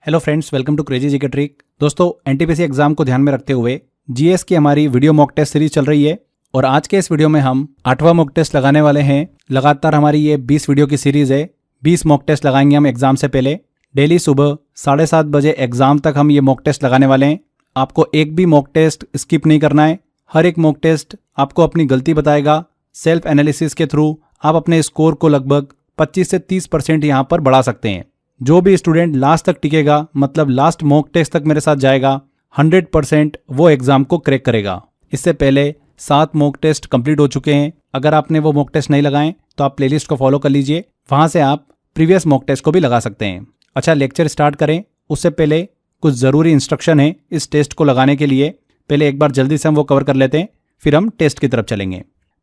Hello friends, welcome to crazy GK trick. दोस्तों, NTPC exam को ध्यान में रखते हुए जीएस की हमारी वीडियो मॉक टेस्ट सीरीज चल रही है और आज के इस वीडियो में हम 8वां मॉक टेस्ट लगाने वाले हैं। लगातार हमारी ये 20 वीडियो की सीरीज है। 20 मॉक टेस्ट लगाएंगे हम एग्जाम से पहले। डेली सुबह 7:30 बजे एग्जाम तक हम ये मॉक टेस्ट लगाने वाले हैं। आपको एक भी मॉक टेस्ट स्किप नहीं करना है। हर एक मॉक टेस्ट आपको अपनी गलती बताएगा। सेल्फ एनालिसिस के थ्रू आप अपने स्कोर को लगभग 25 से 30% यहाँ पर बढ़ा सकते हैं। जो भी स्टूडेंट लास्ट तक टिकेगा, मतलब लास्ट मॉक टेस्ट तक मेरे साथ जाएगा, 100% वो एग्जाम को क्रैक करेगा। इससे पहले 7 मॉक टेस्ट कंप्लीट हो चुके हैं। अगर आपने वो मॉक टेस्ट नहीं लगाए तो आप प्लेलिस्ट को फॉलो कर लीजिए, वहां से आप प्रीवियस मॉक टेस्ट को भी लगा सकते हैं। अच्छा, लेक्चर स्टार्ट करें उससे पहले कुछ ज़रूरी इंस्ट्रक्शन है इस टेस्ट को लगाने के लिए। पहले एक बार जल्दी से हम वो कवर कर लेते हैं, फिर हम टेस्ट की तरफ चलेंगे।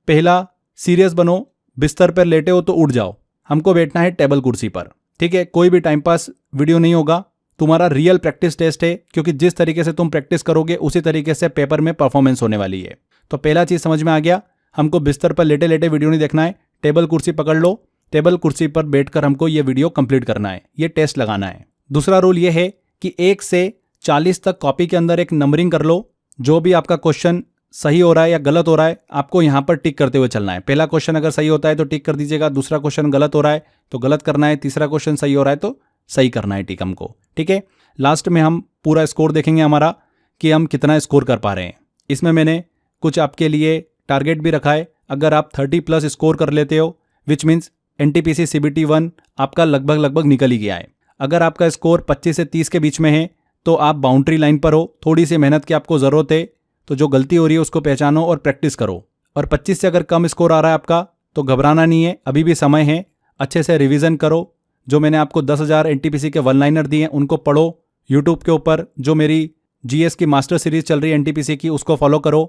पहला, सीरियस बनो। बिस्तर पर लेटे हो तो उठ जाओ। हमको बैठना है टेबल कुर्सी पर, ठीक है। कोई भी टाइम पास वीडियो नहीं होगा। तुम्हारा रियल प्रैक्टिस टेस्ट है, क्योंकि जिस तरीके से तुम प्रैक्टिस करोगे उसी तरीके से पेपर में परफॉर्मेंस होने वाली है। तो पहला चीज समझ में आ गया, हमको बिस्तर पर लेटे लेटे वीडियो नहीं देखना है। टेबल कुर्सी पकड़ लो, टेबल कुर्सी पर बैठकर हमको ये वीडियो कंप्लीट करना है, ये टेस्ट लगाना है। दूसरा रूल ये है कि 1 से 40 तक कॉपी के अंदर एक नंबरिंग कर लो। जो भी आपका क्वेश्चन सही हो रहा है या गलत हो रहा है, आपको यहाँ पर टिक करते हुए चलना है। पहला क्वेश्चन अगर सही होता है तो टिक कर दीजिएगा, दूसरा क्वेश्चन गलत हो रहा है तो गलत करना है, तीसरा क्वेश्चन सही हो रहा है तो सही करना है टिक हमको, ठीक है। लास्ट में हम पूरा स्कोर देखेंगे हमारा कि हम कितना स्कोर कर पा रहे हैं। इसमें मैंने कुछ आपके लिए टारगेट भी रखा है। अगर आप 30+ स्कोर कर लेते हो, विच मीन्स एनटीपीसी सीबीटी 1 आपका लगभग निकल ही गया है। अगर आपका स्कोर 25 से 30 के बीच में है तो आप बाउंड्री लाइन पर हो। थोड़ी सी मेहनत की आपको ज़रूरत है, तो जो गलती हो रही है उसको पहचानो और प्रैक्टिस करो। और 25 से अगर कम स्कोर आ रहा है आपका तो घबराना नहीं है, अभी भी समय है। अच्छे से रिवीजन करो। जो मैंने आपको 10,000 एनटीपीसी के 1 लाइनर दिए हैं उनको पढ़ो। यूट्यूब के ऊपर जो मेरी जीएस की मास्टर सीरीज चल रही है एनटीपीसी की, उसको फॉलो करो।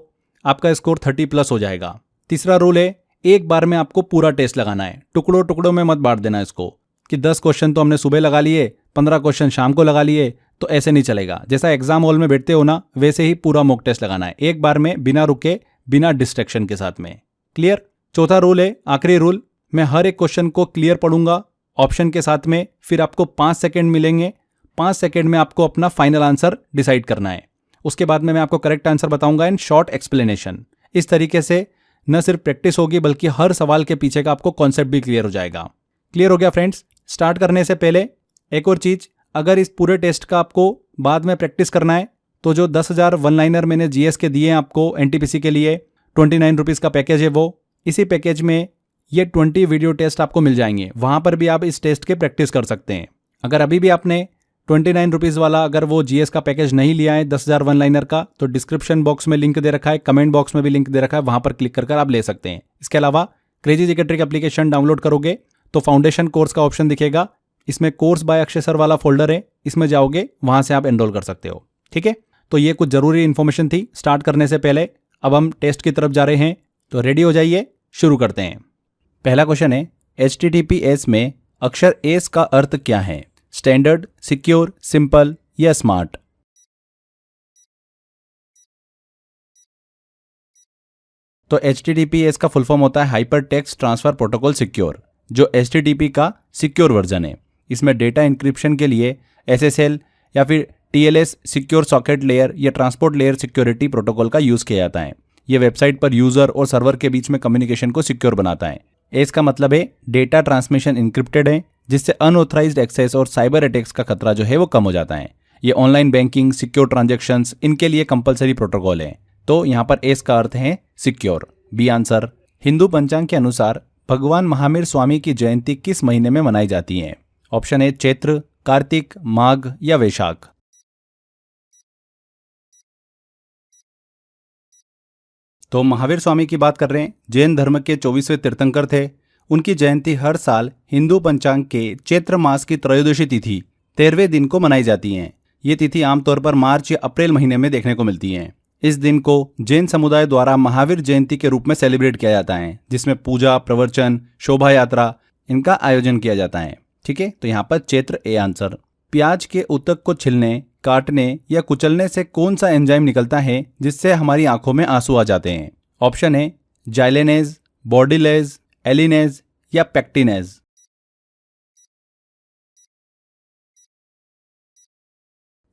आपका स्कोर 30+ हो जाएगा। तीसरा रूल है, एक बार में आपको पूरा टेस्ट लगाना है। टुकड़ों टुकड़ों में मत बांट देना इसको कि 10 क्वेश्चन तो हमने सुबह लगा लिए, 15 क्वेश्चन शाम को लगा लिए, तो ऐसे नहीं चलेगा। जैसा एग्जाम हॉल में बैठते हो ना, वैसे ही पूरा मॉक टेस्ट लगाना है, एक बार में, बिना रुके, बिना डिस्ट्रैक्शन के साथ में। क्लियर? चौथा रूल है, आखिरी रूल, मैं हर एक क्वेश्चन को क्लियर पढ़ूंगा ऑप्शन के साथ में, फिर आपको 5 सेकेंड मिलेंगे। 5 सेकेंड में आपको अपना फाइनल आंसर डिसाइड करना है। उसके बाद में मैं आपको करेक्ट आंसर बताऊंगा इन शॉर्ट एक्सप्लेनेशन। इस तरीके से न सिर्फ प्रैक्टिस होगी बल्कि हर सवाल के पीछे का आपको कॉन्सेप्ट भी क्लियर हो जाएगा। क्लियर हो गया फ्रेंड्स? स्टार्ट करने से पहले एक और चीज, अगर इस पूरे टेस्ट का आपको बाद में प्रैक्टिस करना है तो जो 10,000 1 लाइनर मैंने जीएस के दिए हैं आपको एनटीपीसी के लिए, 29 रुपीज़ का पैकेज है वो। इसी पैकेज में ये 20 वीडियो टेस्ट आपको मिल जाएंगे। वहाँ पर भी आप इस टेस्ट के प्रैक्टिस कर सकते हैं। अगर अभी भी आपने 29 रुपीज़ वाला अगर वो जीएस का पैकेज नहीं लिया है 10,000 1 लाइनर का, तो डिस्क्रिप्शन बॉक्स में लिंक दे रखा है, कमेंट बॉक्स में भी लिंक दे रखा है, वहाँ पर क्लिक कर आप ले सकते हैं। इसके अलावा crazy GK trick application download करोगे तो फाउंडेशन कोर्स का ऑप्शन दिखेगा। इसमें कोर्स बाय अक्षय सर वाला फोल्डर है, इसमें जाओगे वहां से आप एनरोल कर सकते हो, ठीक है। तो ये कुछ जरूरी इंफॉर्मेशन थी स्टार्ट करने से पहले। अब हम टेस्ट की तरफ जा रहे हैं, तो रेडी हो जाइए, शुरू करते हैं। पहला क्वेश्चन है, HTTPS में अक्षर एस का अर्थ क्या है? स्टैंडर्ड, सिक्योर, सिंपल या स्मार्ट? तो HTTPS का फुल फॉर्म होता है hyper text transfer protocol secure, जो HTTP का सिक्योर वर्जन है। इसमें डेटा इंक्रिप्शन के लिए SSL या फिर TLS सिक्योर सॉकेट लेयर या ट्रांसपोर्ट लेयर सिक्योरिटी प्रोटोकॉल का यूज़ किया जाता है। ये वेबसाइट पर यूज़र और सर्वर के बीच में कम्युनिकेशन को सिक्योर बनाता है। एस का मतलब है डेटा ट्रांसमिशन इंक्रिप्टेड है, जिससे अनऑथराइज्ड एक्सेस और साइबर अटैक्स का खतरा जो है वो कम हो जाता है। ये ऑनलाइन बैंकिंग, सिक्योर ट्रांजेक्शन्स, इनके लिए कंपलसरी प्रोटोकॉल है। तो यहाँ पर एस का अर्थ है सिक्योर। B answer. हिंदू पंचांग के अनुसार भगवान महावीर स्वामी की जयंती किस महीने में मनाई जाती है? ऑप्शन ए चैत्र, कार्तिक, माघ या वैशाख? तो महावीर स्वामी की बात कर रहे हैं, जैन धर्म के 24वें तीर्थंकर थे। उनकी जयंती हर साल हिंदू पंचांग के चैत्र मास की त्रयोदशी तिथि 13वें दिन को मनाई जाती है। ये तिथि आमतौर पर मार्च या अप्रैल महीने में देखने को मिलती है। इस दिन को जैन समुदाय द्वारा महावीर जयंती के रूप में सेलिब्रेट किया जाता है, जिसमें पूजा, प्रवचन, शोभा यात्रा, इनका आयोजन किया जाता है, ठीक है। तो यहाँ पर चैत्र ए आंसर। प्याज के ऊतक को छिलने, काटने या कुचलने से कौन सा एंजाइम निकलता है जिससे हमारी आंखों में आंसू आ जाते हैं? ऑप्शन है जाइलेनेज, बॉर्डिलेज, एलिनेज या पेक्टिनेज?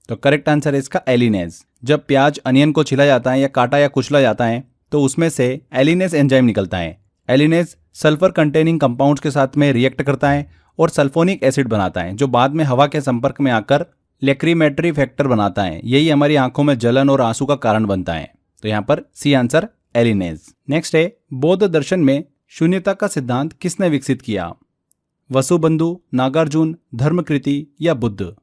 तो करेक्ट आंसर है इसका एलिनेज। जब प्याज अनियन को छिला जाता है या काटा या कुचला जाता है तो उसमें से एलिनेज एंजाइम निकलता है। एलिनेज सल्फर कंटेनिंग कंपाउंड्स के साथ में रिएक्ट करता है और सल्फोनिक एसिड बनाता है, जो बाद में हवा के संपर्क में आकर लेक्रीमेटरी फैक्टर बनाता है। यही हमारी आंखों में जलन और आंसू का कारण बनता है। तो यहाँ पर सी आंसर एलिनेज। नेक्स्ट है, बौद्ध दर्शन में शून्यता का सिद्धांत किसने विकसित किया? वसुबंधु, नागार्जुन, धर्मकृति या बुद्ध?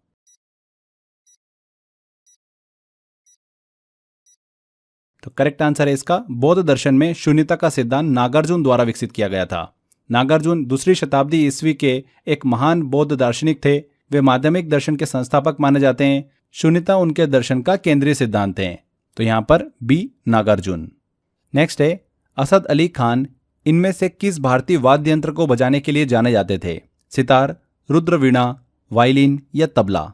तो करेक्ट आंसर है इसका बौद्ध दर्शन में शून्यता का सिद्धांत नागार्जुन द्वारा विकसित किया गया था। नागार्जुन दूसरी शताब्दी ईस्वी के एक महान बौद्ध दार्शनिक थे। वे माध्यमिक दर्शन के संस्थापक माने जाते हैं। शून्यता उनके दर्शन का केंद्रीय सिद्धांत है। तो यहाँ पर बी नागार्जुन। नेक्स्ट है, असद अली खान इनमें से किस भारतीय वाद्य यंत्र को बजाने के लिए जाने जाते थे? सितार, रुद्रवीणा, वायलिन या तबला?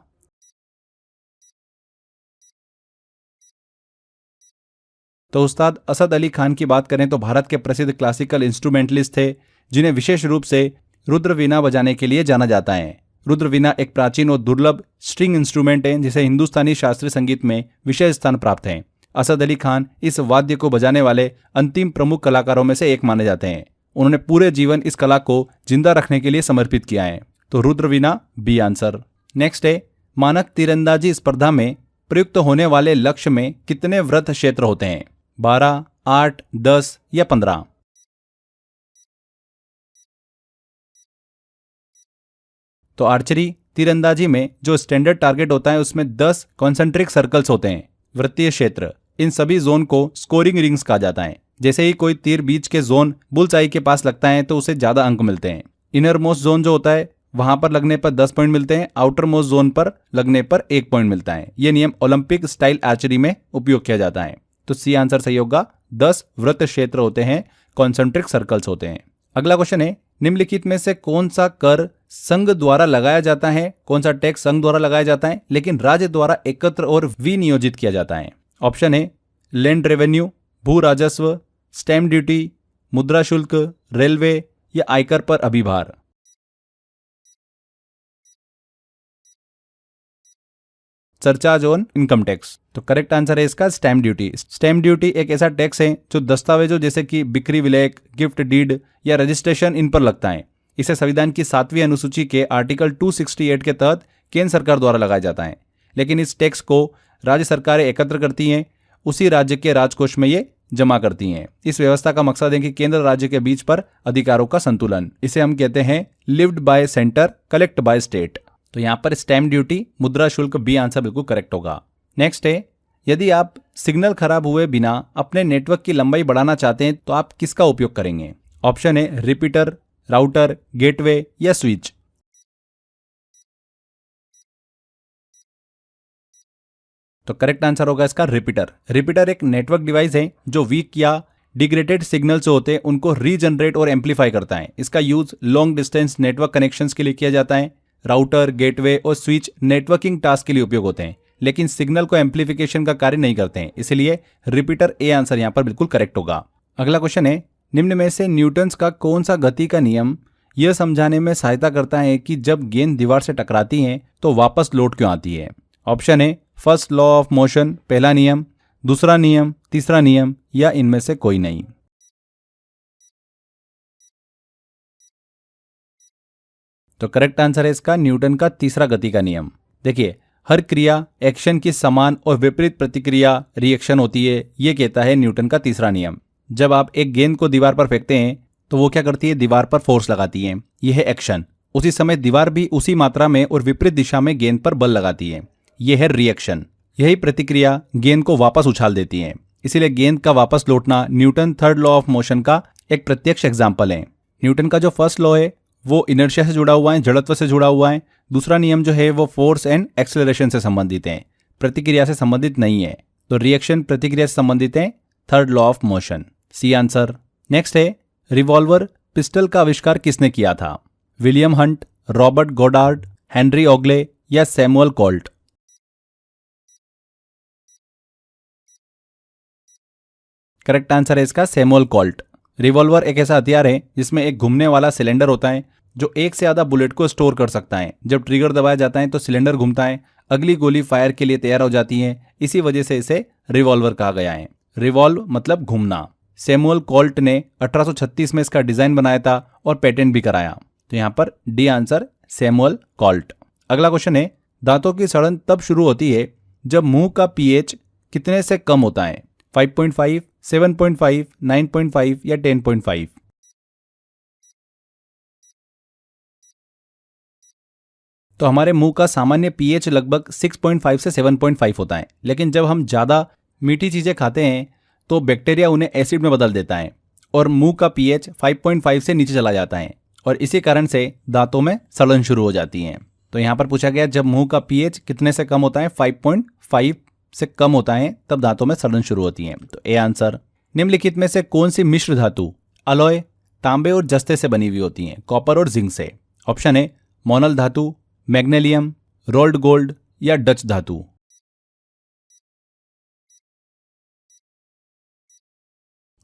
तो उस्ताद असद अली खान की बात करें तो भारत के प्रसिद्ध क्लासिकल इंस्ट्रूमेंटलिस्ट थे, जिन्हें विशेष रूप से रुद्रवीणा बजाने के लिए जाना जाता है। रुद्रवीणा एक प्राचीन और दुर्लभ स्ट्रिंग इंस्ट्रूमेंट है जिसे हिंदुस्तानी शास्त्रीय संगीत में विशेष स्थान प्राप्त है। असद अली खान इस वाद्य को बजाने वाले अंतिम प्रमुख कलाकारों में से एक माने जाते हैं। उन्होंने पूरे जीवन इस कला को जिंदा रखने के लिए समर्पित किया है। तो रुद्रवीणा बी आंसर। नेक्स्ट है, मानक तीरंदाजी स्पर्धा में प्रयुक्त होने वाले लक्ष्य में कितने वृत्त क्षेत्र होते हैं? 12, 8, 10 या 15? तो आर्चरी तीरंदाजी में जो स्टैंडर्ड टारगेट होता है उसमें 10 कॉन्सेंट्रिक सर्कल्स होते हैं, वृत्तीय क्षेत्र। इन सभी जोन को स्कोरिंग रिंग्स कहा जाता है। जैसे ही कोई तीर बीच के जोन बुल्सआई के पास लगता है तो उसे ज्यादा अंक मिलते हैं। इनर मोस्ट जोन जो होता है वहां पर लगने पर 10 पॉइंट मिलते हैं, आउटर मोस्ट जोन पर लगने पर 1 पॉइंट मिलता है। यह नियम ओलंपिक स्टाइल आर्चरी में उपयोग किया जाता है। तो सी आंसर सही होगा। 10 वृत्त क्षेत्र होते हैं, कॉन्सेंट्रिक सर्कल्स होते हैं। अगला क्वेश्चन है, निम्नलिखित में से कौन सा कर संघ द्वारा लगाया जाता है, कौन सा टैक्स संघ द्वारा लगाया जाता है लेकिन राज्य द्वारा एकत्र और विनियोजित किया जाता है? ऑप्शन है लैंड रेवेन्यू, भू राजस्व, स्टैम्प ड्यूटी, मुद्रा शुल्क, रेलवे या आयकर पर अभिभार? Surcharge on income tax. तो करेक्ट आंसर है इसका स्टैम्प ड्यूटी। स्टैम्प ड्यूटी एक ऐसा टैक्स है जो दस्तावेजों जैसे कि बिक्री विलेख, गिफ्ट डीड या रजिस्ट्रेशन इन पर लगता है। इसे संविधान की 7वीं अनुसूची के आर्टिकल 268 के तहत केंद्र सरकार द्वारा लगाया जाता है, लेकिन इस टैक्स को राज्य सरकारें एकत्र करती हैं, उसी राज्य के राजकोष में ये जमा करती हैं। इस व्यवस्था का मकसद है कि केंद्र राज्य के बीच पर अधिकारों का संतुलन। इसे हम कहते हैं lived bye centre, collect by state. तो यहाँ पर स्टैम्प ड्यूटी, मुद्रा शुल्क बी आंसर बिल्कुल करेक्ट होगा। नेक्स्ट है, यदि आप सिग्नल खराब हुए बिना अपने नेटवर्क की लंबाई बढ़ाना चाहते हैं तो आप किसका उपयोग करेंगे? ऑप्शन है रिपीटर, राउटर, गेटवे या स्विच? तो करेक्ट आंसर होगा इसका रिपीटर। रिपीटर एक नेटवर्क डिवाइस है जो वीक या डिग्रेडेड सिग्नल्स होते हैं उनको रीजनरेट और एम्पलीफाई करता है। इसका use long distance network connections के लिए किया जाता है। राउटर, गेटवे और स्विच नेटवर्किंग टास्क के लिए उपयोग होते हैं, लेकिन सिग्नल को एम्पलीफिकेशन का कार्य नहीं करते हैं, इसलिए रिपीटर ए आंसर यहां पर बिल्कुल करेक्ट होगा। अगला क्वेश्चन है, निम्न में से न्यूटन्स का कौन सा गति का नियम यह समझाने में सहायता करता है कि जब गेंद दीवार से टकराती है तो वापस लौट क्यों आती है? ऑप्शन है फर्स्ट लॉ ऑफ मोशन, पहला नियम, दूसरा नियम, तीसरा नियम या इनमें से कोई नहीं? तो करेक्ट आंसर है इसका न्यूटन का तीसरा गति का नियम। देखिए, हर क्रिया एक्शन की समान और विपरीत प्रतिक्रिया रिएक्शन होती है, ये कहता है न्यूटन का तीसरा नियम। जब आप एक गेंद को दीवार पर फेंकते हैं तो वो क्या करती है? दीवार पर फोर्स लगाती है, यह है एक्शन। उसी समय दीवार भी उसी मात्रा में और विपरीत दिशा में गेंद पर बल लगाती है, यह है रिएक्शन। यही प्रतिक्रिया गेंद को वापस उछाल देती है, इसीलिए गेंद का वापस लौटना Newton third law of motion का एक प्रत्यक्ष एग्जाम्पल है। न्यूटन का जो फर्स्ट लॉ है वो इनर्शिया से जुड़ा हुआ है, जड़त्व से जुड़ा हुआ है। दूसरा नियम जो है वो फोर्स एंड एक्सेलरेशन से संबंधित है, प्रतिक्रिया से संबंधित नहीं है। तो रिएक्शन प्रतिक्रिया से संबंधित है, third law of motion, C answer. Next है, रिवॉल्वर पिस्टल का आविष्कार किसने किया था? William Hunt, Robert Goddard, Henry Ogle या सैमुअल कोल्ट? करेक्ट आंसर है इसका सैमुअल कोल्ट। रिवॉल्वर एक ऐसा हथियार है जिसमें एक घूमने वाला सिलेंडर होता है जो एक से ज्यादा बुलेट को स्टोर कर सकता है। जब ट्रिगर दबाया जाता है तो सिलेंडर घूमता है, अगली गोली फायर के लिए तैयार हो जाती है। इसी वजह से इसे रिवॉल्वर कहा गया है। रिवॉल्व मतलब घूमना। सैमुअल कॉल्ट ने 1836 में इसका डिजाइन बनाया था और पेटेंट भी कराया। तो यहाँ पर डी आंसर सैमुअल कॉल्ट। अगला क्वेश्चन है, दांतों की सड़न तब शुरू होती है जब मुंह का पीएच कितने से कम होता है? 5.5, 7.5, 9.5 या 10.5? तो हमारे मुंह का सामान्य पीएच लगभग 6.5 से 7.5 होता है, लेकिन जब हम ज़्यादा मीठी चीज़ें खाते हैं तो बैक्टीरिया उन्हें एसिड में बदल देता है और मुंह का पीएच 5.5 से नीचे चला जाता है और इसी कारण से दांतों में सड़न शुरू हो जाती है। तो यहाँ पर पूछा गया जब मुंह का पीएच कितने से कम होता है? 5.5 से कम होता है तब दांतों में सड़न शुरू होती है। तो ए आंसर। निम्नलिखित में से कौन सी मिश्र धातु अलॉय, तांबे और जस्ते से बनी हुई होती है? कॉपर और जिंक से। ऑप्शन है मोनल धातु, मैग्नेलियम, रोल्ड गोल्ड या डच धातु।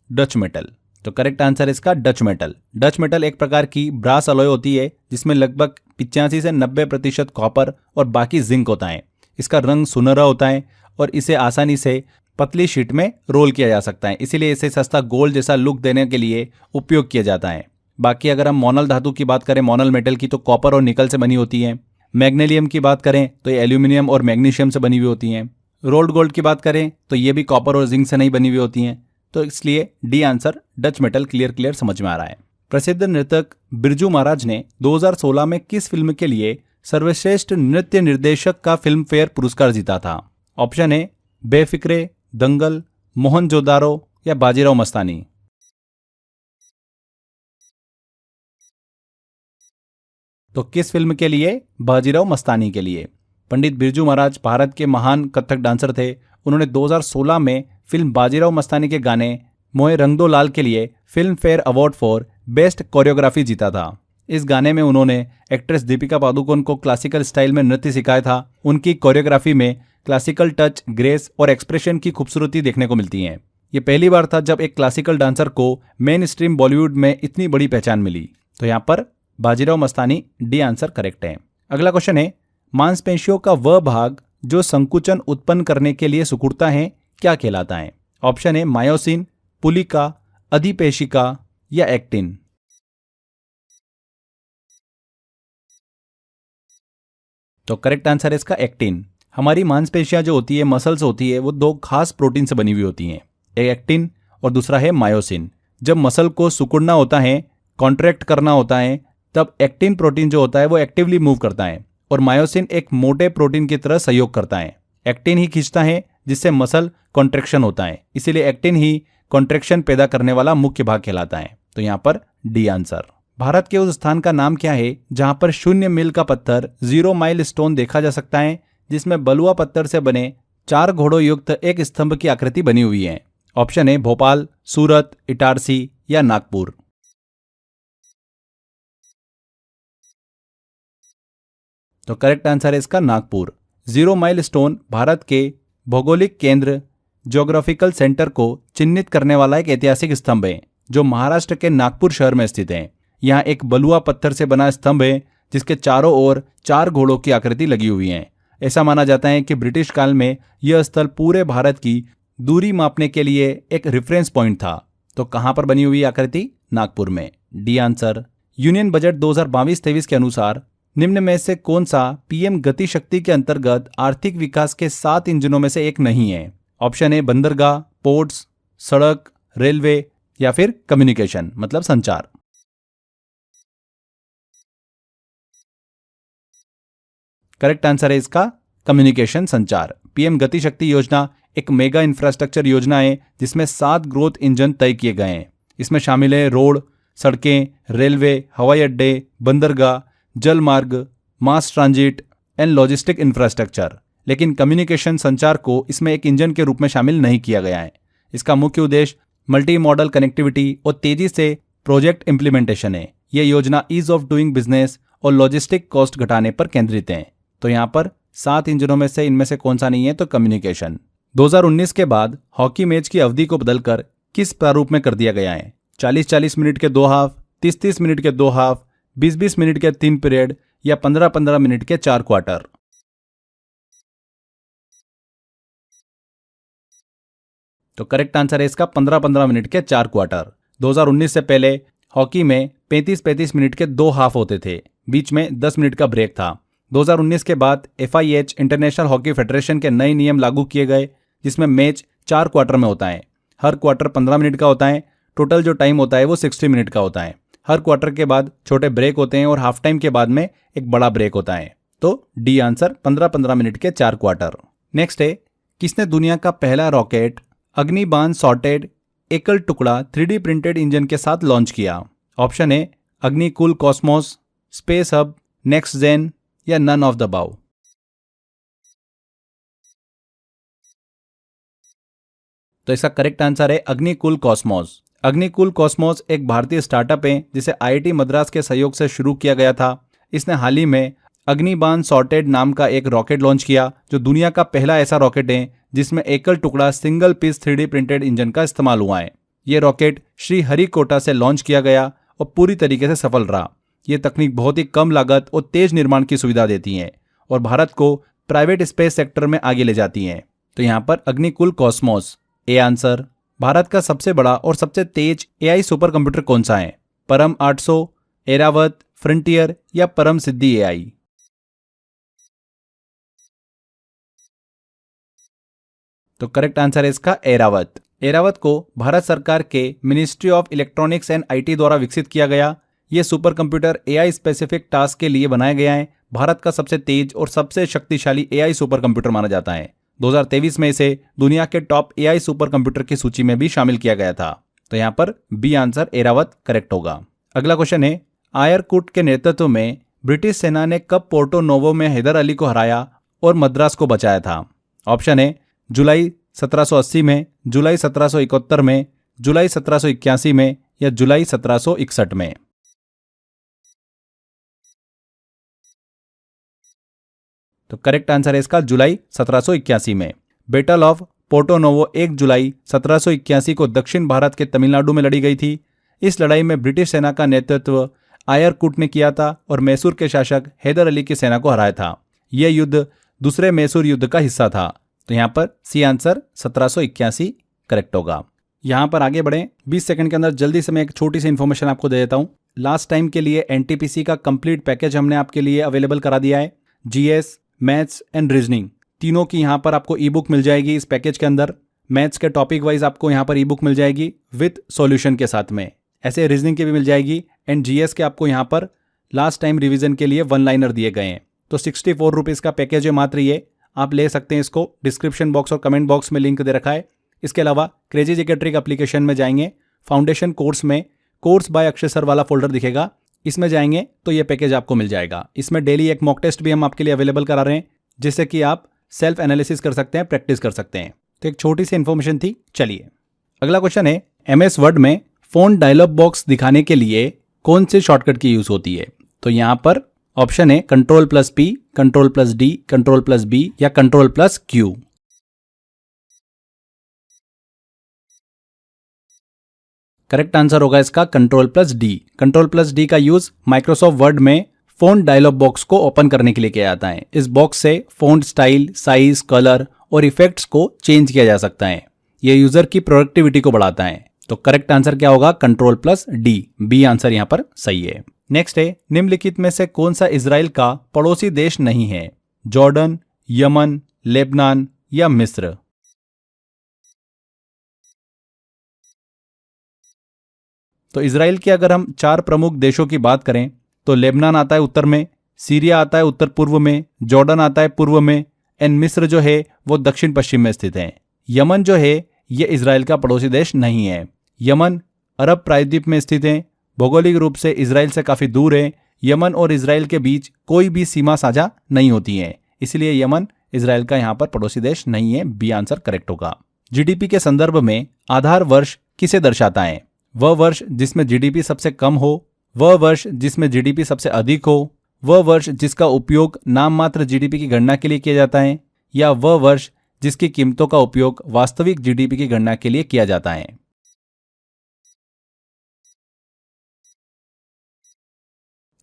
Dutch metal. तो करेक्ट आंसर इसका डच मेटल। डच मेटल एक प्रकार की ब्रास अलॉय होती है जिसमें लगभग 85 से 90% कॉपर और बाकी जिंक होता है। इसका रंग सुनहरा होता है और इसे आसानी से पतली शीट में रोल किया जा सकता है, इसीलिए इसे सस्ता गोल्ड जैसा लुक देने के लिए उपयोग किया जाता है। बाकी अगर हम मोनल धातु की बात करें, मोनल मेटल की, तो कॉपर और निकल से बनी होती है। मैग्नेलियम की बात करें तो ये एल्यूमिनियम और मैग्नीशियम से बनी हुई होती हैं। रोल्ड गोल्ड की बात करें तो ये भी कॉपर और जिंक से नहीं बनी हुई होती हैं। तो इसलिए D answer Dutch metal clear समझ में आ रहा है। प्रसिद्ध नृतक बिरजू महाराज ने 2016 में किस फिल्म के लिए सर्वश्रेष्ठ नृत्य निर्देशक का फिल्म फेयर पुरस्कार जीता था? ऑप्शन है बेफिक्रे, दंगल, मोहनजोदारो या बाजीराव मस्तानी। तो किस फिल्म के लिए? बाजीराव मस्तानी के लिए। पंडित बिरजू महाराज भारत के महान कथक डांसर थे। उन्होंने 2016 में फिल्म बाजीराव मस्तानी के गाने मोए रंग दो लाल के लिए film fair award for best choreography जीता था। इस गाने में उन्होंने एक्ट्रेस दीपिका पादुकोण को क्लासिकल स्टाइल में नृत्य सिखाया था। उनकी कोरियोग्राफी में क्लासिकल टच, ग्रेस और एक्सप्रेशन की खूबसूरती देखने को मिलती है। ये पहली बार था जब एक क्लासिकल डांसर को मेन स्ट्रीम बॉलीवुड में इतनी बड़ी पहचान मिली। तो यहाँ पर Bajirao Mastani D answer correct है। अगला क्वेश्चन है, मांसपेशियों का वह भाग जो संकुचन उत्पन्न करने के लिए सिकुड़ता है क्या कहलाता है? ऑप्शन है मायोसिन, पुलिका, अधिपेशिका या एक्टिन। तो करेक्ट आंसर है इसका एक्टिन। हमारी मांसपेशियां जो होती है, मसल्स होती है, वो दो खास प्रोटीन से बनी हुई होती हैं, एक एक्टिन और दूसरा है मायोसिन। जब मसल को सिकुड़ना होता है, कॉन्ट्रैक्ट करना होता है, तब एक्टिन प्रोटीन जो होता है वो एक्टिवली मूव करता है और मायोसिन एक मोटे प्रोटीन की तरह सहयोग करता है। एक्टिन ही खींचता है जिससे मसल कॉन्ट्रैक्शन होता है, इसीलिए एक्टिन ही कॉन्ट्रैक्शन पैदा करने वाला मुख्य भाग कहलाता है। तो यहाँ पर डी आंसर। भारत के उस स्थान का नाम क्या है जहां पर 0 मील का पत्थर 0 माइल स्टोन देखा जा सकता है, जिसमें बलुआ पत्थर से बने 4 घोड़ों युक्त एक स्तंभ की आकृति बनी हुई है? ऑप्शन है भोपाल, सूरत, इटारसी या नागपुर। तो करेक्ट आंसर है इसका नागपुर। 0 माइल स्टोन भारत के भौगोलिक केंद्र ज्योग्राफिकल सेंटर को चिन्हित करने वाला एक ऐतिहासिक स्तंभ है जो महाराष्ट्र के नागपुर शहर में स्थित है। यहाँ एक बलुआ पत्थर से बना स्तंभ है जिसके चारों ओर 4 घोड़ों की आकृति लगी हुई है। ऐसा माना जाता है कि ब्रिटिश काल में यह स्थल पूरे भारत की दूरी मापने के लिए एक रेफरेंस पॉइंट था। तो कहां पर बनी हुई आकृति? नागपुर में। D answer. यूनियन बजट 2022-23 के अनुसार निम्न में से कौन सा पीएम गति शक्ति के अंतर्गत आर्थिक विकास के 7 इंजनों में से एक नहीं है? ऑप्शन है बंदरगाह, पोर्ट्स, सड़क, रेलवे या फिर कम्युनिकेशन मतलब संचार। करेक्ट आंसर है इसका कम्युनिकेशन, संचार। पीएम गति शक्ति योजना एक मेगा इंफ्रास्ट्रक्चर योजना है जिसमें 7 ग्रोथ इंजन तय किए गए हैं। इसमें शामिल है रोड, सड़कें, रेलवे, हवाई अड्डे, बंदरगाह, जल मार्ग, मास ट्रांजिट एंड लॉजिस्टिक इंफ्रास्ट्रक्चर। लेकिन कम्युनिकेशन, संचार को इसमें एक इंजन के रूप में शामिल नहीं किया गया है। इसका मुख्य उद्देश्य मल्टी मॉडल कनेक्टिविटी और तेजी से प्रोजेक्ट इंप्लीमेंटेशन है। यह योजना ईज ऑफ डूइंग बिजनेस और लॉजिस्टिक कॉस्ट घटाने पर केंद्रित है। तो यहाँ पर 7 इंजनों में से इनमें से कौन सा नहीं है? तो कम्युनिकेशन। 2019 के बाद हॉकी मैच की अवधि को बदलकर किस प्रारूप में कर दिया गया है? 40-40 मिनट के 2 हाफ, 30-30 मिनट के 2 हाफ, 20-20 मिनट के 3 पीरियड या 15-15 मिनट के 4 क्वार्टर। तो करेक्ट आंसर है इसका 15-15 मिनट के 4 क्वार्टर। 2019 से पहले हॉकी में 35-35 मिनट के 2 हाफ होते थे, बीच में 10 मिनट का ब्रेक था। 2019 के बाद FIH इंटरनेशनल हॉकी फेडरेशन के नए नियम लागू किए गए, जिसमें मैच 4 क्वार्टर में होता है। हर क्वार्टर 15 मिनट का होता है। टोटल जो टाइम होता है वो 60 मिनट का होता है। हर क्वार्टर के बाद छोटे ब्रेक होते हैं और हाफ टाइम के बाद में एक बड़ा ब्रेक होता है। तो डी आंसर 15-15 मिनट के 4 क्वार्टर। नेक्स्ट है, किसने दुनिया का पहला रॉकेट अग्निबाण सॉर्टेड एकल टुकड़ा 3D प्रिंटेड इंजन के साथ लॉन्च किया? ऑप्शन है Agnikul Cosmos, space hub, next gen या नन ऑफ द अबव। तो इसका करेक्ट आंसर है अग्निकुल कॉस्मोस। अग्निकुल कॉस्मोस एक भारतीय स्टार्टअप है जिसे IIT मद्रास के सहयोग से शुरू किया गया था। इसने हाल ही में अग्निबाण सॉर्टेड नाम का एक रॉकेट लॉन्च किया, जो दुनिया का पहला ऐसा रॉकेट है जिसमें एकल टुकड़ा single piece 3D printed engine का इस्तेमाल हुआ है। ये रॉकेट श्रीहरिकोटा से लॉन्च किया गया और पूरी तरीके से सफल रहा। ये तकनीक बहुत ही कम लागत और तेज निर्माण की सुविधा देती है और भारत को प्राइवेट स्पेस सेक्टर में आगे ले जाती है। तो यहाँ पर Agnikul Cosmos A answer. Bharat का सबसे बड़ा और सबसे तेज AI सुपर कंप्यूटर कौन सा है? परम 800, एरावत, फ्रंटियर या परम सिद्धि AI? तो करेक्ट आंसर है इसका एरावत। एरावत को भारत सरकार के ministry of electronics and IT द्वारा विकसित किया गया। यह super computer AI specific task के लिए बनाया गया है। भारत का सबसे तेज और सबसे शक्तिशाली AI सुपर कंप्यूटर माना जाता है। 2023 में इसे दुनिया के टॉप AI सुपर कंप्यूटर की सूची में भी शामिल किया गया था। तो यहाँ पर बी आंसर एरावत करेक्ट होगा। अगला क्वेश्चन है, आयरकुट के नेतृत्व में ब्रिटिश सेना ने कब पोर्टो नोवो में हैदर अली को हराया और मद्रास को बचाया था? ऑप्शन है जुलाई 1780 में, जुलाई 1771 में, जुलाई 1781 में या जुलाई 1761 में। तो करेक्ट आंसर है इसका जुलाई 1781 में। बैटल ऑफ पोर्टो नोवो 1 जुलाई 1781 को दक्षिण भारत के तमिलनाडु में लड़ी गई थी। इस लड़ाई में ब्रिटिश सेना का नेतृत्व आयरकुट ने किया था और मैसूर के शासक हैदर अली की सेना को हराया था। यह युद्ध दूसरे मैसूर युद्ध का हिस्सा था। तो यहाँ पर सी आंसर 1781 करेक्ट होगा। यहाँ पर आगे बढ़ें, 20 सेकंड के अंदर जल्दी से मैं एक छोटी सी इन्फॉर्मेशन आपको दे देता हूँ। लास्ट टाइम के लिए NTPC का कंप्लीट पैकेज हमने आपके लिए अवेलेबल करा दिया है। GS, मैथ्स एंड रीजनिंग तीनों की यहाँ पर आपको ई बुक मिल जाएगी इस पैकेज के अंदर। मैथ्स के टॉपिक वाइज आपको यहाँ पर ई बुक मिल जाएगी विद सॉल्यूशन के साथ में, ऐसे रीजनिंग की भी मिल जाएगी। एंड GS के आपको यहाँ पर लास्ट टाइम रिवीजन के लिए 1 लाइनर दिए गए हैं। तो 64 रुपीज़ का पैकेज है मात्र, ये आप ले सकते हैं इसको। डिस्क्रिप्शन बॉक्स और कमेंट बॉक्स में लिंक दे रखा है। इसके अलावा क्रेजी जीके ट्रिक एप्लीकेशन में जाएंगे, फाउंडेशन कोर्स में कोर्स बाय अक्षय सर वाला फोल्डर दिखेगा, इसमें जाएंगे तो ये पैकेज आपको मिल जाएगा। इसमें डेली एक मॉक टेस्ट भी हम आपके लिए अवेलेबल करा रहे हैं, जिससे कि आप सेल्फ एनालिसिस कर सकते हैं, प्रैक्टिस कर सकते हैं। तो एक छोटी सी इन्फॉर्मेशन थी। चलिए अगला क्वेश्चन है, MS वर्ड में फोन डायलॉग बॉक्स दिखाने के लिए कौन से शॉर्टकट की यूज होती है? तो यहाँ पर ऑप्शन है Ctrl+P, Ctrl+D, Ctrl+B या Ctrl+Q। करेक्ट आंसर होगा इसका Ctrl+D। Ctrl+D का यूज माइक्रोसॉफ्ट वर्ड में फोन डायलॉग बॉक्स को ओपन करने के लिए किया जाता है। इस बॉक्स से फोंट स्टाइल, साइज, कलर और इफेक्ट्स को चेंज किया जा सकता है। यह यूजर की प्रोडक्टिविटी को बढ़ाता है। तो करेक्ट आंसर क्या होगा? Ctrl+D। बी आंसर यहां पर सही है। नेक्स्ट है, निम्नलिखित में से कौन सा इजराइल का पड़ोसी देश नहीं है? जॉर्डन, यमन, लेबनान या मिस्र? तो इजराइल के अगर हम 4 प्रमुख देशों की बात करें तो लेबनान आता है उत्तर में, सीरिया आता है उत्तर पूर्व में, जॉर्डन आता है पूर्व में एंड मिस्र जो है वो दक्षिण पश्चिम में स्थित है। यमन जो है ये इजराइल का पड़ोसी देश नहीं है। यमन अरब प्रायद्वीप में स्थित है, भौगोलिक रूप से इजराइल से काफी दूर है। यमन और इजराइल के बीच कोई भी सीमा साझा नहीं होती है, इसलिए यमन इजराइल का यहाँ पर पड़ोसी देश नहीं है। बी आंसर करेक्ट होगा। GDP के संदर्भ में आधार वर्ष किसे दर्शाता है? वह वर्ष जिसमें GDP सबसे कम हो, वह वर्ष जिसमें GDP सबसे अधिक हो, वह वर्ष जिसका उपयोग नाम मात्र GDP की गणना के लिए किया जाता है, या वह वर्ष जिसकी कीमतों का उपयोग वास्तविक GDP की गणना के लिए किया जाता है।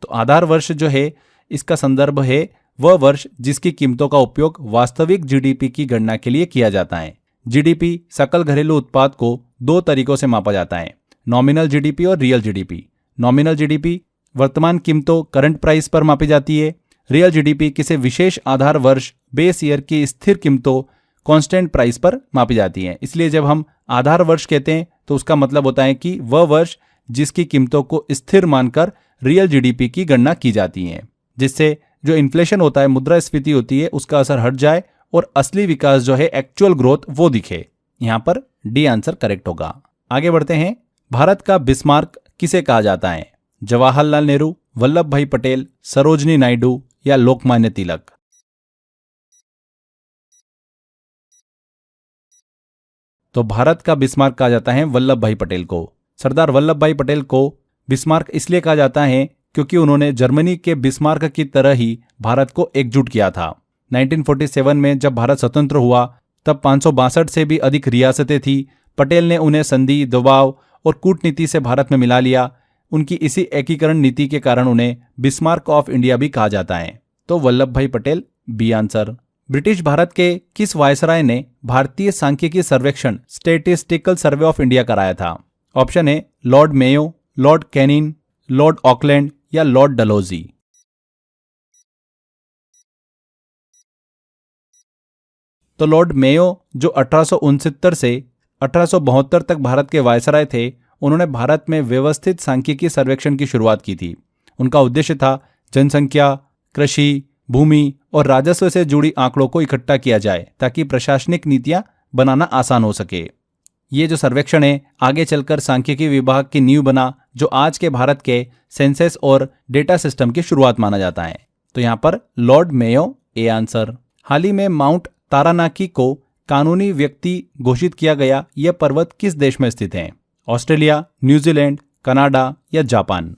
तो आधार वर्ष जो है इसका संदर्भ है वह वर्ष जिसकी कीमतों का उपयोग वास्तविक GDP की गणना के लिए किया जाता है। जीडीपी सकल घरेलू उत्पाद को दो तरीकों से मापा जाता है, नॉमिनल जीडीपी और रियल जीडीपी। नॉमिनल जीडीपी वर्तमान कीमतों करंट प्राइस पर मापी जाती है। रियल जीडीपी किसी विशेष आधार वर्ष बेस ईयर की स्थिर कीमतों कांस्टेंट प्राइस पर मापी जाती है। इसलिए जब हम आधार वर्ष कहते हैं तो उसका मतलब होता है कि वह वर्ष जिसकी कीमतों को स्थिर मानकर रियल जीडीपी की गणना की जाती है, जिससे जो इन्फ्लेशन होता है, मुद्रास्फीति होती है, उसका असर हट जाए और असली विकास जो है, एक्चुअल ग्रोथ, वो दिखे। यहां पर डी आंसर करेक्ट होगा। आगे बढ़ते हैं। भारत का बिस्मार्क किसे कहा जाता है? जवाहरलाल नेहरू, वल्लभ भाई पटेल, सरोजनी नायडू या लोकमान्य तिलक? तो भारत का बिस्मार्क कहा जाता है वल्लभ भाई पटेल को। सरदार वल्लभ भाई पटेल को बिस्मार्क इसलिए कहा जाता है क्योंकि उन्होंने जर्मनी के बिस्मार्क की तरह ही भारत को एकजुट किया था। 1947 में जब भारत स्वतंत्र हुआ तब 562 से भी अधिक रियासतें थी। पटेल ने उन्हें संधि, दबाव और कूटनीति से भारत में मिला लिया। उनकी इसी एकीकरण नीति के कारण उन्हें बिस्मार्क ऑफ इंडिया भी कहा जाता है। तो Vallabh Bhai Patel B answer. British Bharat के किस वायसराय ने भारतीय सांख्यिकी सर्वेक्षण स्टैटिस्टिकल सर्वे ऑफ इंडिया कराया था? Option A Lord Mayo, Lord Canning, Lord Auckland या लॉर्ड डलहौजी? तो लॉर्ड मेयो जो 1869 से 1872 तक भारत के वायसराय थे, उन्होंने भारत में व्यवस्थित सांख्यिकी सर्वेक्षण की शुरुआत की थी। उनका उद्देश्य था जनसंख्या, कृषि, भूमि और राजस्व से जुड़ी आंकड़ों को इकट्ठा किया जाए ताकि प्रशासनिक नीतियां बनाना आसान हो सके। ये जो सर्वेक्षण है आगे चलकर सांख्यिकी विभाग की नींव बना, जो आज के भारत के सेंसस और डेटा सिस्टम की शुरुआत माना जाता है। तो यहाँ पर लॉर्ड मेयो ए आंसर। हाल ही में माउंट तारानाकी को कानूनी व्यक्ति घोषित किया गया। यह पर्वत किस देश में स्थित है? ऑस्ट्रेलिया, न्यूजीलैंड, कनाडा या जापान?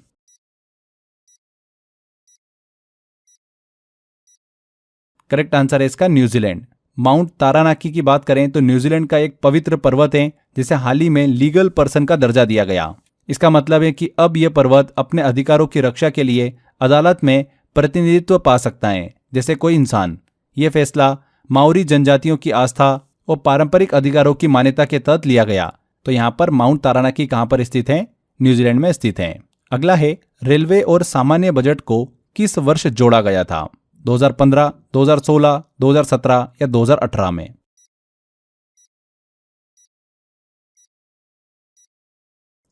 करेक्ट आंसर है इसका न्यूजीलैंड। माउंट तारानाकी की बात करें तो न्यूजीलैंड का एक पवित्र पर्वत है जिसे हाल ही में लीगल पर्सन का दर्जा दिया गया। इसका मतलब है कि अब यह पर्वत अपने अधिकारों की रक्षा के लिए अदालत में प्रतिनिधित्व पा सकता है जैसे कोई इंसान। यह फैसला माओरी जनजातियों की आस्था और पारंपरिक अधिकारों की मान्यता के तहत लिया गया। तो यहाँ पर माउंट तारानाकी कहाँ पर स्थित है? न्यूजीलैंड में स्थित है। अगला है रेलवे और सामान्य बजट को किस वर्ष जोड़ा गया था? 2015, 2016, 2017 या 2018 में?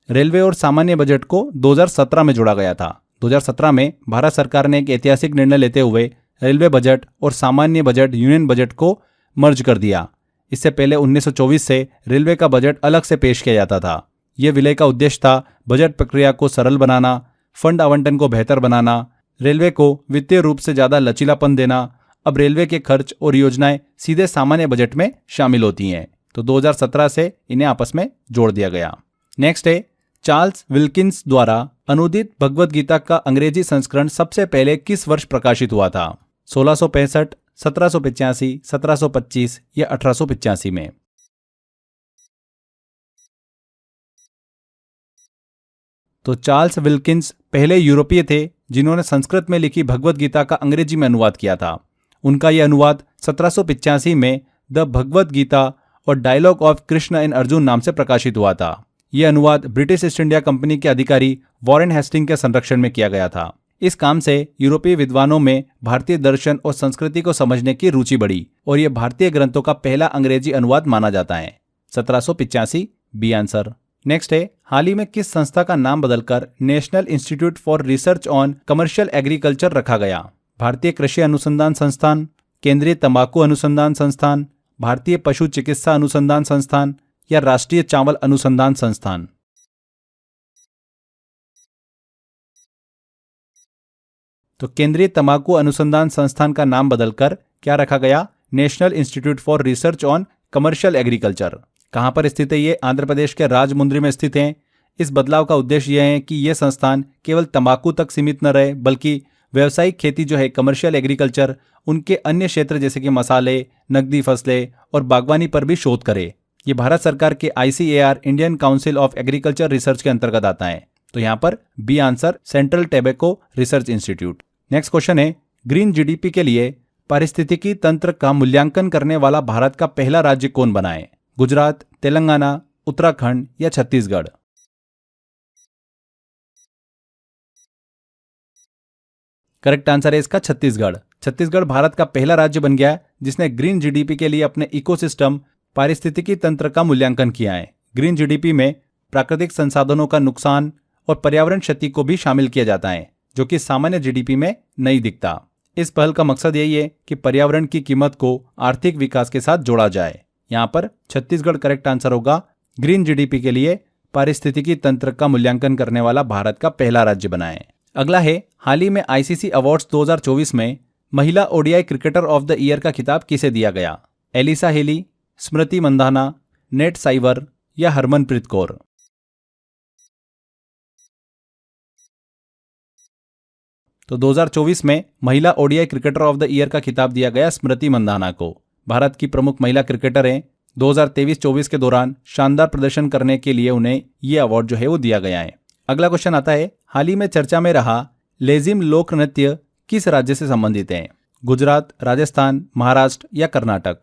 रेलवे और सामान्य बजट को 2017 में जोड़ा गया था। 2017 में भारत सरकार ने एक ऐतिहासिक निर्णय लेते हुए रेलवे बजट और सामान्य बजट यूनियन बजट को मर्ज कर दिया। इससे पहले 1924 से रेलवे का बजट अलग से पेश किया जाता था। यह विलय का उद्देश्य था बजट प्रक्रिया को सरल बनाना, फंड आवंटन को बेहतर बनाना, रेलवे को वित्तीय रूप से ज्यादा लचीलापन देना। अब रेलवे के खर्च और योजनाएं सीधे सामान्य बजट में शामिल होती हैं। तो 2017 से इन्हें आपस में जोड़ दिया गया। नेक्स्ट है चार्ल्स विल्किंस द्वारा अनुदित भगवद गीता का अंग्रेजी संस्करण सबसे पहले किस वर्ष प्रकाशित हुआ था? 1665, 1785, 1725 या 1885 में? तो चार्ल्स विल्किंस पहले यूरोपीय थे जिन्होंने संस्कृत में लिखी भगवद गीता का अंग्रेजी में अनुवाद किया था। उनका यह अनुवाद 1785 में द भगवद गीता और dialogue of Krishna and Arjun नाम से प्रकाशित हुआ था। यह अनुवाद ब्रिटिश ईस्ट इंडिया कंपनी के अधिकारी वॉरेन हेस्टिंग के संरक्षण में किया गया था। इस काम से यूरोपीय विद्वानों में भारतीय दर्शन और संस्कृति को समझने की रुचि बढ़ी और यह भारतीय ग्रंथों का पहला अंग्रेजी अनुवाद माना जाता है। 1785 बी आंसर। नेक्स्ट है हाल ही में किस संस्था का नाम बदलकर national institute for research on commercial agriculture रखा गया? भारतीय कृषि अनुसंधान संस्थान, केंद्रीय तंबाकू अनुसंधान संस्थान, भारतीय पशु चिकित्सा अनुसंधान संस्थान या राष्ट्रीय चावल अनुसंधान संस्थान? तो केंद्रीय तंबाकू अनुसंधान संस्थान का नाम बदलकर क्या रखा गया? National institute for research on commercial agriculture. कहां पर स्थित है ये? आंध्र प्रदेश के राजमुंद्री में स्थित है। इस बदलाव का उद्देश्य यह है कि यह संस्थान केवल तंबाकू तक सीमित न रहे बल्कि व्यावसायिक खेती जो है, कमर्शियल एग्रीकल्चर, उनके अन्य क्षेत्र जैसे कि मसाले, नकदी फसलें और बागवानी पर भी शोध करे। ये भारत सरकार के ICAR Indian council of agriculture research के अंतर्गत आता है। तो यहाँ पर B answer, central tobacco research institute. Next question है ग्रीन GDP के लिए पारिस्थितिकी तंत्र का मूल्यांकन करने वाला भारत का पहला राज्य कौन बना है? गुजरात, तेलंगाना, उत्तराखंड या छत्तीसगढ़? करेक्ट आंसर है इसका छत्तीसगढ़। छत्तीसगढ़ भारत का पहला राज्य बन गया जिसने ग्रीन जीडीपी के लिए अपने इकोसिस्टम पारिस्थितिकी तंत्र का मूल्यांकन किया है। ग्रीन जीडीपी में प्राकृतिक संसाधनों का नुकसान और पर्यावरण क्षति को भी शामिल किया जाता है, जो कि सामान्य जीडीपी में नहीं दिखता। इस पहल का मकसद यही है कि पर्यावरण की कीमत को आर्थिक विकास के साथ जोड़ा जाए। यहाँ पर छत्तीसगढ़ करेक्ट आंसर होगा। ग्रीन जीडीपी के लिए पारिस्थितिकी तंत्र का मूल्यांकन करने वाला भारत का पहला राज्य बना है। अगला है, हाल ही में आईसीसी अवार्ड्स 2024 में महिला ODI cricketer of the year का खिताब किसे दिया गया? Alyssa Healy, Smriti Mandhana, net Sciver या हरमनप्रीत कौर? तो 2024 में महिला ODI cricketer of the year का खिताब दिया गया स्मृति मंधाना को। भारत की प्रमुख महिला क्रिकेटर हैं। 2023-24 के दौरान शानदार प्रदर्शन करने के लिए उन्हें यह अवार्ड जो है वो दिया गया है। अगला क्वेश्चन आता है, हाल ही में चर्चा में रहा लेजिम लोक नृत्य किस राज्य से संबंधित है? गुजरात, राजस्थान, महाराष्ट्र या कर्नाटक?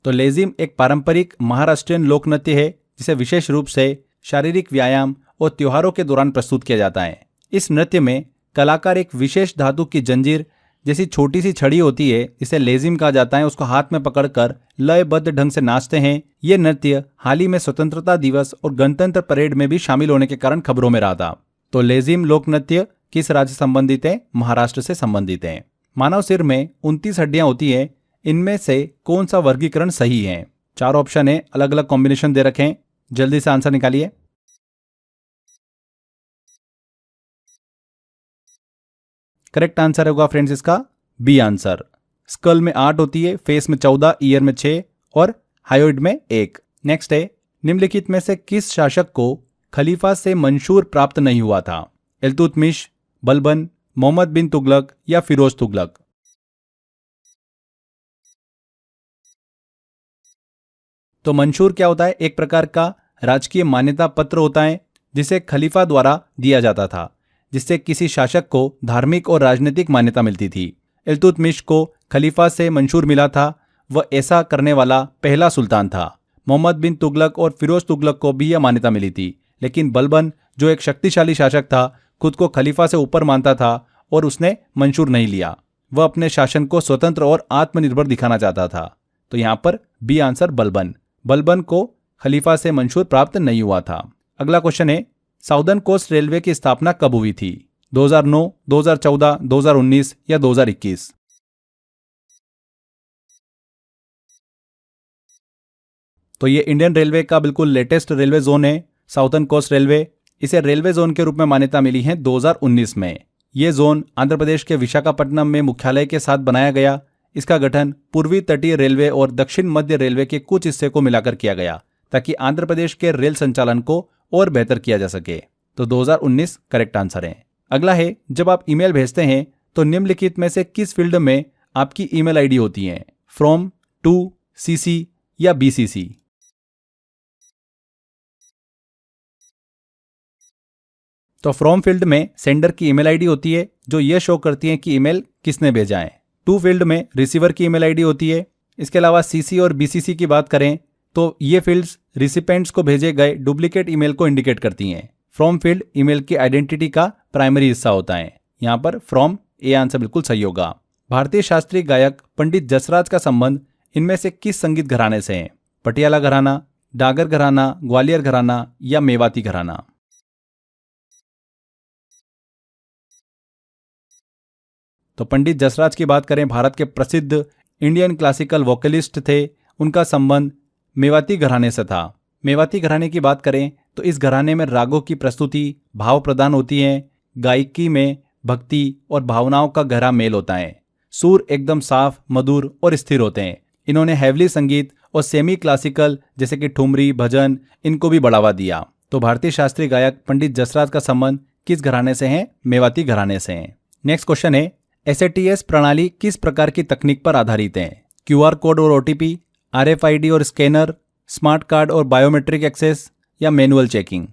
तो लेजिम एक पारंपरिक महाराष्ट्रीयन लोक नृत्य है जिसे विशेष रूप से शारीरिक व्यायाम और त्योहारों के दौरान प्रस्तुत किया जाता है। इस नृत्य में कलाकार एक विशेष धातु की जंजीर जैसी छोटी सी छड़ी होती है, इसे लेजिम कहा जाता है, उसको हाथ में पकड़कर लयबद्ध ढंग से नाचते हैं। ये नृत्य हाल ही में स्वतंत्रता दिवस और गणतंत्र परेड में भी शामिल होने के कारण खबरों में रहा था। तो लेजिम लोक नृत्य किस राज्य से संबंधित है? महाराष्ट्र से संबंधित है। मानव सिर में 29 हड्डियां होती है, इनमें से कौन सा वर्गीकरण सही है? 4 ऑप्शन है, अलग अलग कॉम्बिनेशन दे रखे हैं, जल्दी से आंसर निकालिए। करेक्ट आंसर होगा फ्रेंड्स इसका बी आंसर। स्कल में 8 होती है, फेस में 14, ईयर में 6 और हायोइड में 1। नेक्स्ट है, निम्नलिखित में से किस शासक को खलीफा से मंशूर प्राप्त नहीं हुआ था? इल्तुतमिश, बलबन, मोहम्मद बिन तुगलक या फिरोज तुगलक? तो मंशूर क्या होता है? एक प्रकार का राजकीय मान्यता पत्र होता है जिसे खलीफा द्वारा दिया जाता था, जिससे किसी शासक को धार्मिक और राजनीतिक मान्यता मिलती थी। इल्तुतमिश को खलीफा से मंशूर मिला था, वह ऐसा करने वाला पहला सुल्तान था। मोहम्मद बिन तुगलक और फिरोज तुगलक को भी यह मान्यता मिली थी, लेकिन बलबन जो एक शक्तिशाली शासक था, खुद को खलीफा से ऊपर मानता था और उसने मंशूर नहीं लिया। वह अपने शासन को स्वतंत्र और आत्मनिर्भर दिखाना चाहता था। तो यहाँ पर बी आंसर बलबन। बलबन को खलीफा से मंशूर प्राप्त नहीं हुआ था। अगला क्वेश्चन है, साउदर्न कोस्ट रेलवे की स्थापना कब हुई थी? 2009, 2014, 2019 या 2021? तो ये इंडियन रेलवे का बिल्कुल लेटेस्ट रेलवे जोन है, साउदर्न कोस्ट रेलवे। इसे रेलवे जोन के रूप में मान्यता मिली है 2019 में। ये जोन आंध्र प्रदेश के विशाखापट्टनम में मुख्यालय के साथ बनाया गया। इसका गठन पूर्वी तटीय रेलवे और दक्षिण मध्य रेलवे के कुछ हिस्से को मिलाकर किया गया, ताकि आंध्र प्रदेश के रेल संचालन को और बेहतर किया जा सके। तो 2019 करेक्ट आंसर है। अगला है, जब आप ईमेल भेजते हैं तो निम्नलिखित में से किस फील्ड में आपकी ईमेल आईडी होती है? फ्रॉम, टू, सीसी या बीसीसी? तो फ्रॉम फील्ड में सेंडर की ईमेल आईडी होती है, जो यह शो करती है कि ईमेल किसने भेजा है। टू फील्ड में रिसीवर की ईमेल आईडी होती है। इसके अलावा सीसी और बीसीसी की बात करें तो ये फील्ड्स रिसिपेंट्स को भेजे गए डुप्लीकेट ईमेल को इंडिकेट करती हैं। फ्रॉम फील्ड ईमेल की आइडेंटिटी का प्राइमरी हिस्सा होता है। यहाँ पर फ्रॉम ए आंसर बिल्कुल सही होगा। भारतीय शास्त्रीय गायक पंडित जसराज का संबंध इनमें से किस संगीत घराने से है? पटियाला घराना, डागर घराना, ग्वालियर घराना या मेवाती घराना? तो पंडित जसराज की बात करें, भारत के प्रसिद्ध इंडियन क्लासिकल वोकलिस्ट थे। उनका संबंध मेवाती घराने से था। मेवाती घराने की बात करें तो इस घराने में रागों की प्रस्तुति भाव प्रदान होती है। गायकी में भक्ति और भावनाओं का गहरा मेल होता है। सुर एकदम साफ, मधुर और स्थिर होते हैं। इन्होंने हैवली संगीत और सेमी क्लासिकल जैसे कि ठुमरी, भजन, इनको भी बढ़ावा दिया। तो भारतीय शास्त्रीय गायक पंडित जसराज का संबंध किस घराने से है? मेवाती घराने से है। नेक्स्ट क्वेश्चन है, एसएटीएस प्रणाली किस प्रकार की तकनीक पर आधारित है? क्यूआर कोड और ओटीपी, आरएफआईडी और स्कैनर, स्मार्ट कार्ड और बायोमेट्रिक एक्सेस या मैनुअल चेकिंग?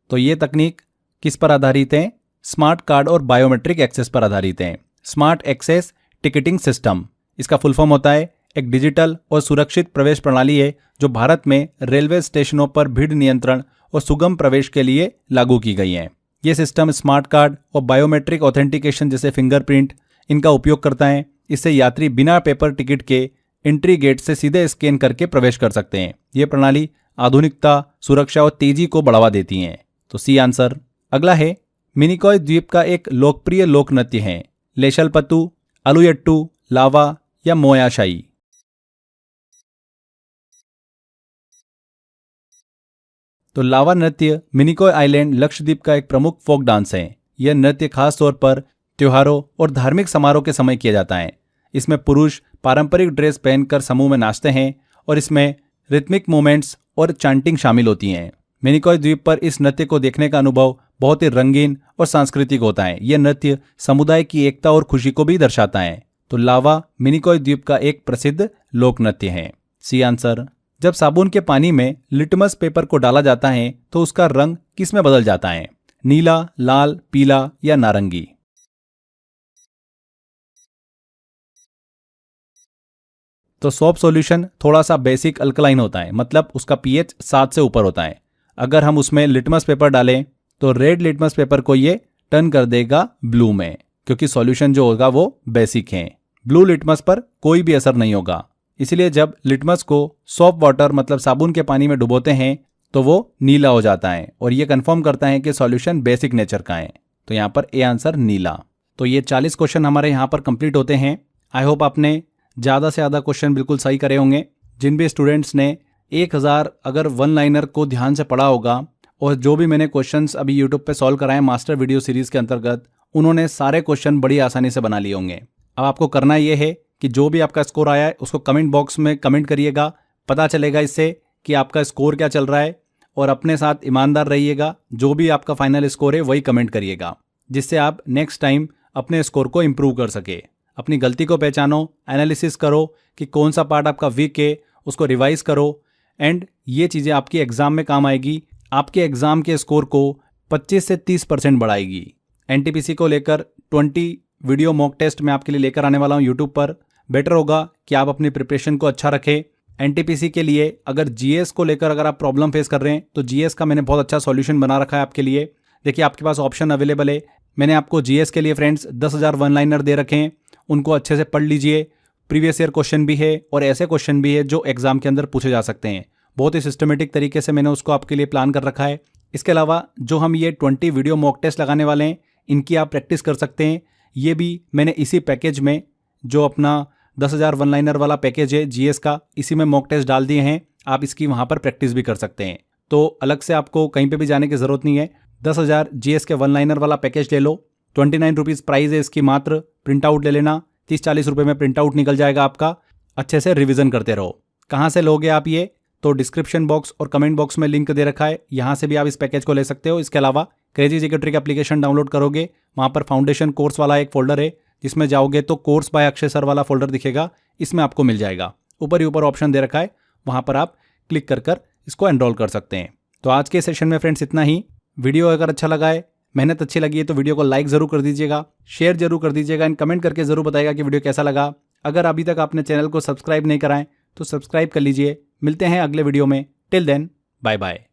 तो ये तकनीक किस पर आधारित है? स्मार्ट कार्ड और बायोमेट्रिक एक्सेस पर आधारित हैं। स्मार्ट एक्सेस टिकटिंग सिस्टम, इसका फुल फॉर्म होता है एक डिजिटल और सुरक्षित प्रवेश प्रणाली है जो भारत में रेलवे स्टेशनों पर भीड़ नियंत्रण और सुगम प्रवेश के लिए लागू की गई है। ये सिस्टम स्मार्ट कार्ड और बायोमेट्रिक ऑथेंटिकेशन जैसे फिंगरप्रिंट इनका उपयोग करता है। इससे यात्री बिना पेपर टिकट के एंट्री गेट से सीधे स्कैन करके प्रवेश कर सकते हैं। ये प्रणाली आधुनिकता, सुरक्षा और तेजी को बढ़ावा देती है। तो सी आंसर। अगला है मिनिकॉय द्वीप का एक लोकप्रिय लोक नृत्य है लेशलपतु, अलुयट्टू, लावा या मोयाशाई। तो लावा नृत्य मिनिकॉय आइलैंड लक्षद्वीप का एक प्रमुख फोक डांस है। यह नृत्य खास तौर पर त्योहारों और धार्मिक समारोह के समय किया जाता है। इसमें पुरुष पारंपरिक ड्रेस पहनकर समूह में नाचते हैं और इसमें रिथमिक मूवमेंट्स और चांटिंग शामिल होती हैं। मिनिकॉय द्वीप पर इस नृत्य को देखने का अनुभव बहुत ही रंगीन और सांस्कृतिक होता है। यह नृत्य समुदाय की एकता और खुशी को भी दर्शाता है। तो लावा मिनिकॉय द्वीप का एक प्रसिद्ध लोक नृत्य है। C answer. जब साबुन के पानी में लिटमस पेपर को डाला जाता है तो उसका रंग किस में बदल जाता है? नीला, लाल, पीला या नारंगी? तो सोप सॉल्यूशन थोड़ा सा बेसिक अल्कलाइन होता है, मतलब उसका पीएच 7 से ऊपर होता है। अगर हम उसमें लिटमस पेपर डालें तो रेड लिटमस पेपर को ये टर्न कर देगा ब्लू में, क्योंकि सॉल्यूशन जो होगा वो बेसिक है। ब्लू लिटमस पर कोई भी असर नहीं होगा। इसलिए जब लिटमस को सोप वाटर मतलब साबुन के पानी में डुबोते हैं तो वो नीला हो जाता है और ये कंफर्म करता है कि सॉल्यूशन बेसिक नेचर का है। तो यहाँ पर ए आंसर नीला। तो ये 40 क्वेश्चन हमारे यहाँ पर कंप्लीट होते हैं। आई होप आपने ज़्यादा से ज़्यादा क्वेश्चन बिल्कुल सही करे होंगे। जिन भी स्टूडेंट्स ने 1000 अगर वन लाइनर को ध्यान से पढ़ा होगा और जो भी मैंने क्वेश्चंस अभी यूट्यूब पे सॉल्व कराए मास्टर वीडियो सीरीज़ के अंतर्गत, उन्होंने सारे क्वेश्चन बड़ी आसानी से बना लिए होंगे। अब आपको करना ये है कि जो भी आपका स्कोर आया है उसको कमेंट बॉक्स में कमेंट करिएगा। पता चलेगा इससे कि आपका स्कोर क्या चल रहा है, और अपने साथ ईमानदार रहिएगा। जो भी आपका फाइनल स्कोर है वही कमेंट करिएगा, जिससे आप नेक्स्ट टाइम अपने स्कोर को इम्प्रूव कर सके। अपनी गलती को पहचानो, एनालिसिस करो कि कौन सा पार्ट आपका वीक है, उसको रिवाइज करो, एंड ये चीज़ें आपकी एग्ज़ाम में काम आएगी। आपके एग्ज़ाम के स्कोर को 25 से 30% बढ़ाएगी। एनटीपीसी को लेकर 20 वीडियो मॉक टेस्ट मैं आपके लिए लेकर आने वाला हूँ यूट्यूब पर। बेटर होगा कि आप अपनी प्रिपरेशन को अच्छा रखें। एनटीपीसी के लिए अगर जीएस को लेकर अगर आप प्रॉब्लम फेस कर रहे हैं तो जीएस का मैंने बहुत अच्छा सॉल्यूशन बना रखा है आपके लिए। देखिए, आपके पास ऑप्शन अवेलेबल है। मैंने आपको जीएस के लिए फ्रेंड्स 10,000 वन लाइनर दे रखे हैं, उनको अच्छे से पढ़ लीजिए। प्रीवियस ईयर क्वेश्चन भी है और ऐसे क्वेश्चन भी है जो एग्जाम के अंदर पूछे जा सकते हैं। बहुत ही सिस्टमेटिक तरीके से मैंने उसको आपके लिए प्लान कर रखा है। इसके अलावा जो हम ये 20 वीडियो मॉक टेस्ट लगाने वाले हैं, इनकी आप प्रैक्टिस कर सकते हैं। ये भी मैंने इसी पैकेज में, जो अपना 10,000 वन लाइनर वाला पैकेज है जीएस का, इसी में मॉक टेस्ट डाल दिए हैं। आप इसकी वहाँ पर प्रैक्टिस भी कर सकते हैं। तो अलग से आपको कहीं पे भी जाने की ज़रूरत नहीं है। 10,000 जीएस के वन लाइनर वाला पैकेज ले लो। 29 रुपीज़ प्राइस है इसकी मात्र। प्रिंट आउट ले लेना, 30-40 रुपये में प्रिंट आउट निकल जाएगा आपका। अच्छे से रिवीजन करते रहो। कहाँ से लोगे आप ये? तो डिस्क्रिप्शन बॉक्स और कमेंट बॉक्स में लिंक दे रखा है, यहाँ से भी आप इस पैकेज को ले सकते हो। इसके अलावा crazy GK trick application download करोगे, वहाँ पर फाउंडेशन कोर्स वाला एक फोल्डर है, जिसमें जाओगे तो कोर्स बाय अक्षय सर वाला फोल्डर दिखेगा, इसमें आपको मिल जाएगा। ऊपर ही ऊपर ऑप्शन दे रखा है, वहाँ पर आप क्लिक कर इसको एनरोल कर सकते हैं। तो आज के सेशन में फ्रेंड्स इतना ही। वीडियो अगर अच्छा लगा है, मेहनत अच्छी लगी है तो वीडियो को लाइक ज़रूर कर दीजिएगा, शेयर जरूर कर दीजिएगा, एंड कमेंट करके ज़रूर बताइएगा कि वीडियो कैसा लगा। अगर अभी तक आपने चैनल को सब्सक्राइब नहीं कराएं तो सब्सक्राइब कर लीजिए। मिलते हैं अगले वीडियो में। Till then, bye bye.